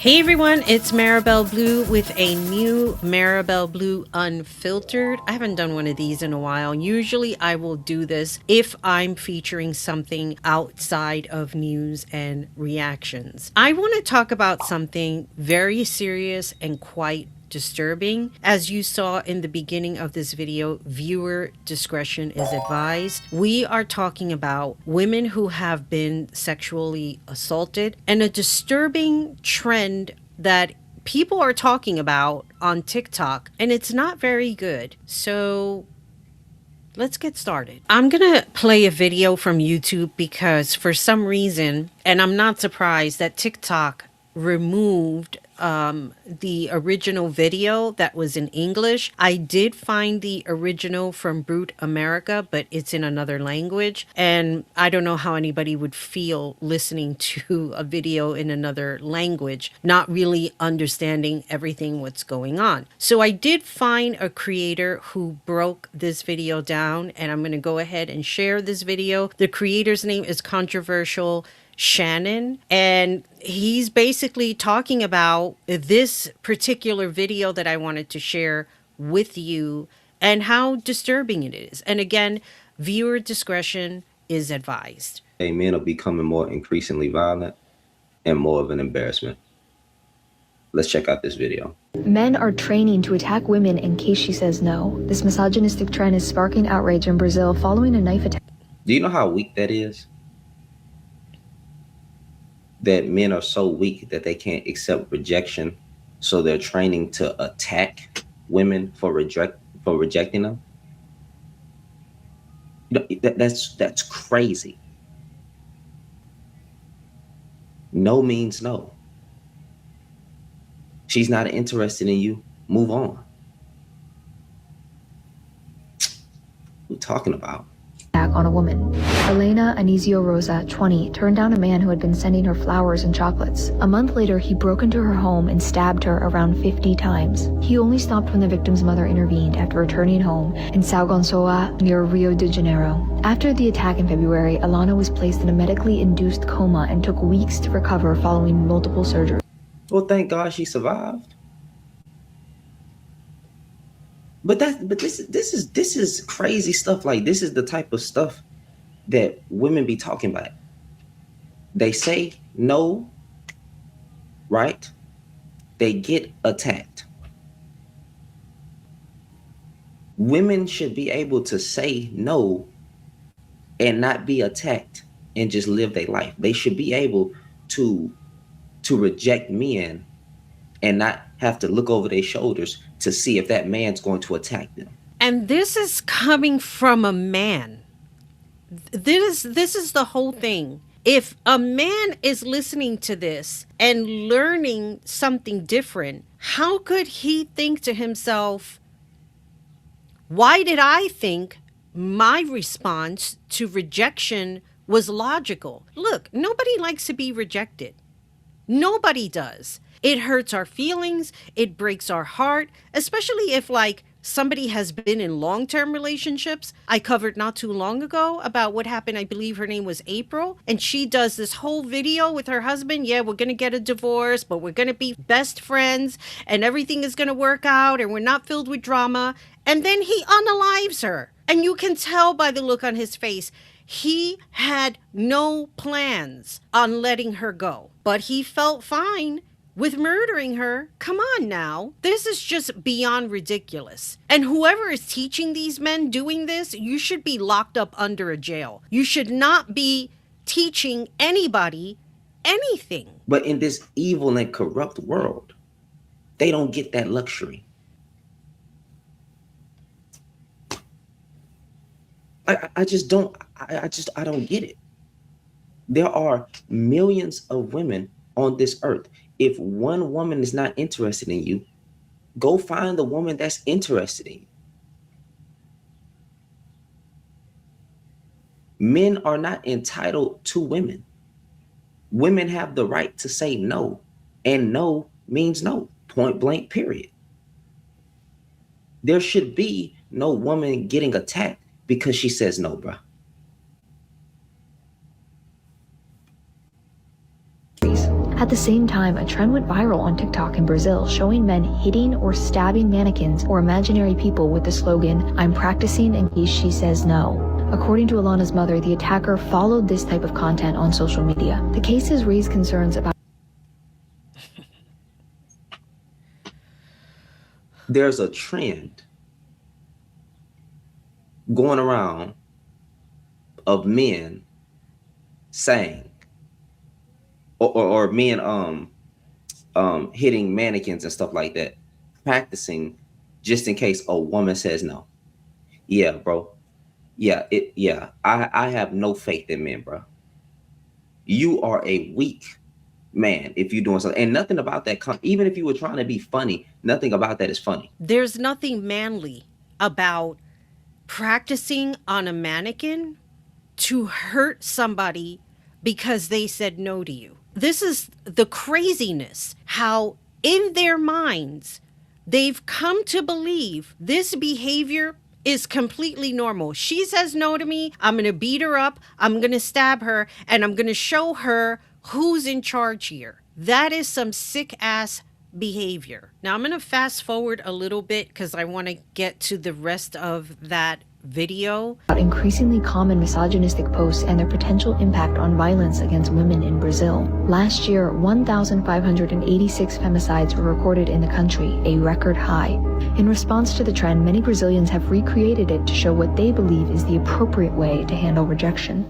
Hey everyone, it's Maribel Blue with a new Maribel Blue Unfiltered. I haven't done one of these in a while. Usually I will do this if I'm featuring something outside of news and reactions. I want to talk about something very serious and quite disturbing. As you saw in the beginning of this video, viewer discretion is advised. We are talking about women who have been sexually assaulted and a disturbing trend that people are talking about on TikTok, and it's not very good. So let's get started. I'm gonna play a video from YouTube because for some reason, and I'm not surprised that TikTok removed the original video that was in English. I did find the original from Brute America, but it's in another language. And I don't know how anybody would feel listening to a video in another language, not really understanding everything what's going on. So I did find a creator who broke this video down, and I'm going to go ahead and share this video. The creator's name is Controversial Shannon, and he's basically talking about this particular video that I wanted to share with you and how disturbing it is. And again, viewer discretion is advised. Men are becoming more increasingly violent and more of an embarrassment. Let's check out this video. Men are training to attack women in case she says no. This misogynistic trend is sparking outrage in Brazil following a knife attack. Do you know how weak that is? That men are so weak that they can't accept rejection, so they're training to attack women for rejecting them. That's crazy. No means no. She's not interested in you. Move on. What are we talking about? On a woman. Elena Anizio Rosa, 20, turned down a man who had been sending her flowers and chocolates. A month later, he broke into her home and stabbed her around 50 times. He only stopped when the victim's mother intervened after returning home in São Gonçalo near Rio de Janeiro. After the attack in February, Alana was placed in a medically induced coma and took weeks to recover following multiple surgeries. Well, thank God she survived. But this is crazy stuff. Like, this is the type of stuff that women be talking about. They say no, right? They get attacked. Women should be able to say no and not be attacked and just live their life. They should be able to reject men and not have to look over their shoulders to see if that man's going to attack them. And this is coming from a man. This is the whole thing. If a man is listening to this and learning something different, how could he think to himself, why did I think my response to rejection was logical? Look, nobody likes to be rejected. Nobody does. It hurts our feelings. It breaks our heart, especially if like somebody has been in long-term relationships. I covered not too long ago about what happened. I believe her name was April. And she does this whole video with her husband. Yeah, we're going to get a divorce, but we're going to be best friends and everything is going to work out and we're not filled with drama. And then he unalives her. And you can tell by the look on his face, he had no plans on letting her go, but he felt fine with murdering her. Come on now. This is just beyond ridiculous. And whoever is teaching these men doing this, you should be locked up under a jail. You should not be teaching anybody anything. But in this evil and corrupt world, they don't get that luxury. I just don't get it. There are millions of women on this earth. If one woman is not interested in you, go find the woman that's interested in you. Men are not entitled to women. Women have the right to say no, and no means no, point blank, period. There should be no woman getting attacked because she says no, bro. At the same time, a trend went viral on TikTok in Brazil showing men hitting or stabbing mannequins or imaginary people with the slogan, "I'm practicing in case she says no." According to Alana's mother, the attacker followed this type of content on social media. The case has raised concerns about There's a trend going around of men saying, or men hitting mannequins and stuff like that, practicing just in case a woman says no. Yeah, bro. Yeah, I have no faith in men, bro. You are a weak man if you're doing something, and nothing about that. Even if you were trying to be funny, nothing about that is funny. There's nothing manly about practicing on a mannequin to hurt somebody because they said no to you. This is the craziness, how in their minds they've come to believe this behavior is completely normal. She says no to me, I'm going to beat her up, I'm going to stab her, and I'm going to show her who's in charge here. That is some sick ass behavior. Now I'm going to fast forward a little bit because I want to get to the rest of that video. Increasingly common misogynistic posts and their potential impact on violence against women in Brazil. Last year, 1,586 femicides were recorded in the country, a record high. In response to the trend, many Brazilians have recreated it to show what they believe is the appropriate way to handle rejection.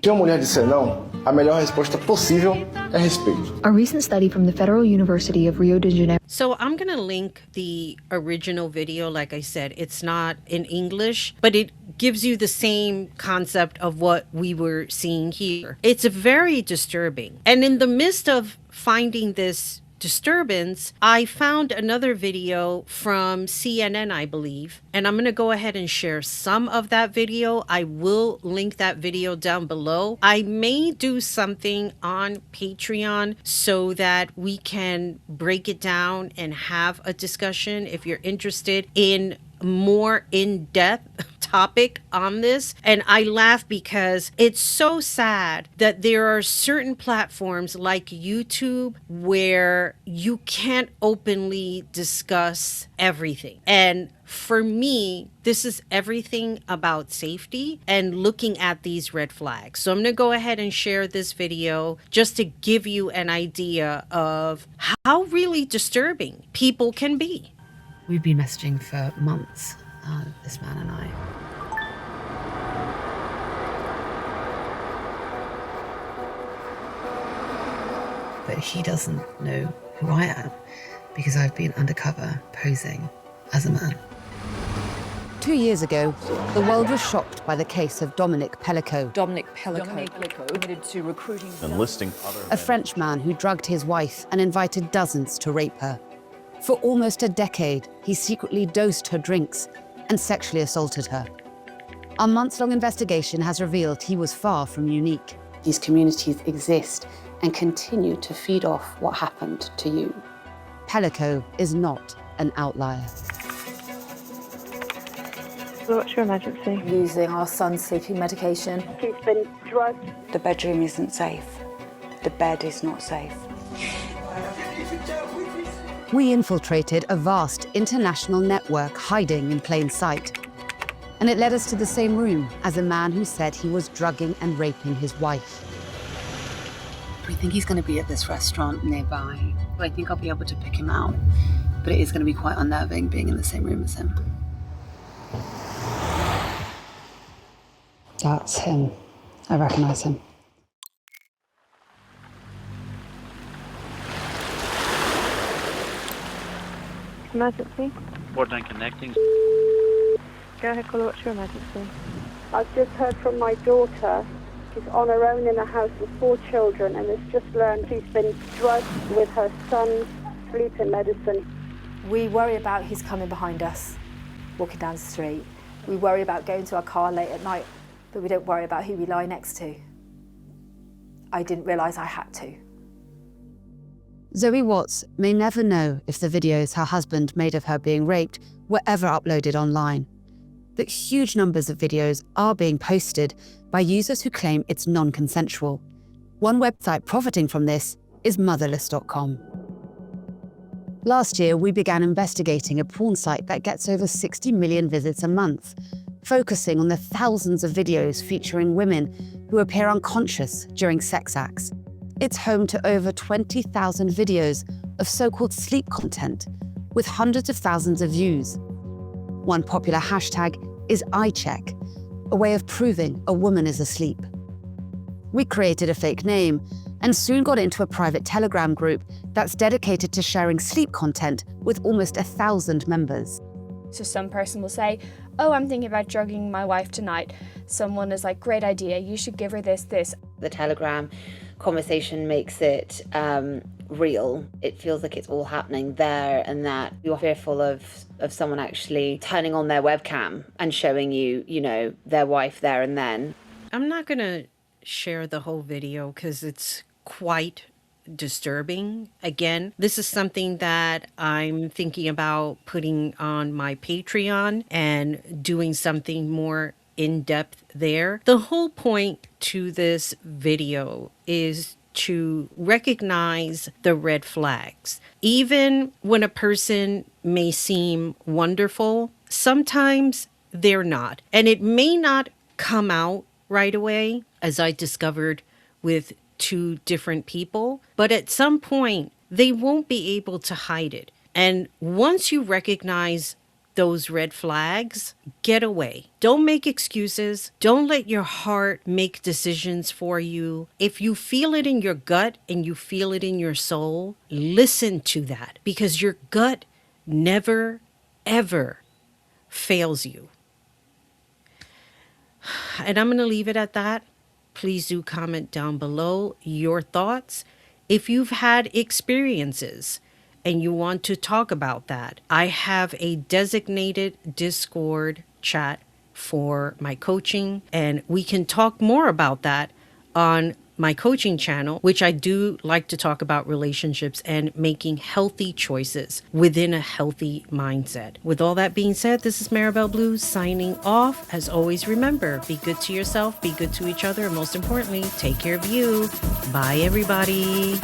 Se uma mulher disser não, a melhor resposta possível é respeito. A recent study from the Federal University of Rio de Janeiro. So I'm going to link the original video. Like I said, it's not in English, but it gives you the same concept of what we were seeing here. It's very disturbing. And in the midst of finding this disturbance, I found another video from CNN, I believe, and I'm going to go ahead and share some of that video. I will link that video down below. I may do something on Patreon so that we can break it down and have a discussion if you're interested in more in-depth topic on this. And I laugh because it's so sad that there are certain platforms like YouTube where you can't openly discuss everything. And for me, this is everything about safety and looking at these red flags. So I'm going to go ahead and share this video just to give you an idea of how really disturbing people can be. We've been messaging for months, this man and I. But he doesn't know who I am because I've been undercover posing as a man. 2 years ago, the world was shocked by the case of Dominic Pellico. Dominic Pellico admitted to recruiting enlisting a French man who drugged his wife and invited dozens to rape her. For almost a decade, he secretly dosed her drinks and sexually assaulted her. Our months-long investigation has revealed he was far from unique. These communities exist and continue to feed off what happened to you. Pellico is not an outlier. What's your emergency? Using our son's sleeping medication. He's been drugged. The bedroom isn't safe. The bed is not safe. We infiltrated a vast international network hiding in plain sight. And it led us to the same room as a man who said he was drugging and raping his wife. We think he's going to be at this restaurant nearby. I think I'll be able to pick him out. But it is going to be quite unnerving being in the same room as him. That's him. I recognize him. Emergency? Borderline connecting. Go ahead, caller. What's your emergency? I've just heard from my daughter. She's on her own in a house with 4 children and has just learned she's been drugged with her son's sleeping medicine. We worry about his coming behind us, walking down the street. We worry about going to our car late at night, but we don't worry about who we lie next to. I didn't realise I had to. Zoe Watts may never know if the videos her husband made of her being raped were ever uploaded online. that huge numbers of videos are being posted by users who claim it's non-consensual. One website profiting from this is motherless.com. Last year, we began investigating a porn site that gets over 60 million visits a month, focusing on the thousands of videos featuring women who appear unconscious during sex acts. It's home to over 20,000 videos of so-called sleep content, with hundreds of thousands of views. One popular hashtag is iCheck, a way of proving a woman is asleep. We created a fake name and soon got into a private Telegram group that's dedicated to sharing sleep content with almost 1,000 members. So some person will say, oh, I'm thinking about drugging my wife tonight. Someone is like, great idea, you should give her this. The Telegram conversation makes it real. It feels like it's all happening there, and that you're fearful of someone actually turning on their webcam and showing you, their wife there and then. I'm not going to share the whole video because it's quite disturbing. Again, this is something that I'm thinking about putting on my Patreon and doing something more in depth there. The whole point to this video is to recognize the red flags. Even when a person may seem wonderful, sometimes they're not. And it may not come out right away, as I discovered with 2 different people, but at some point they won't be able to hide it. And once you recognize those red flags, get away. Don't make excuses. Don't let your heart make decisions for you. If you feel it in your gut and you feel it in your soul, listen to that, because your gut never, ever fails you. And I'm going to leave it at that. Please do comment down below your thoughts. If you've had experiences and you want to talk about that, I have a designated Discord chat for my coaching, and we can talk more about that on my coaching channel, which I do like to talk about relationships and making healthy choices within a healthy mindset. With all that being said, this is Maribel Blue signing off. As always, remember, be good to yourself, be good to each other, and most importantly, take care of you. Bye, everybody.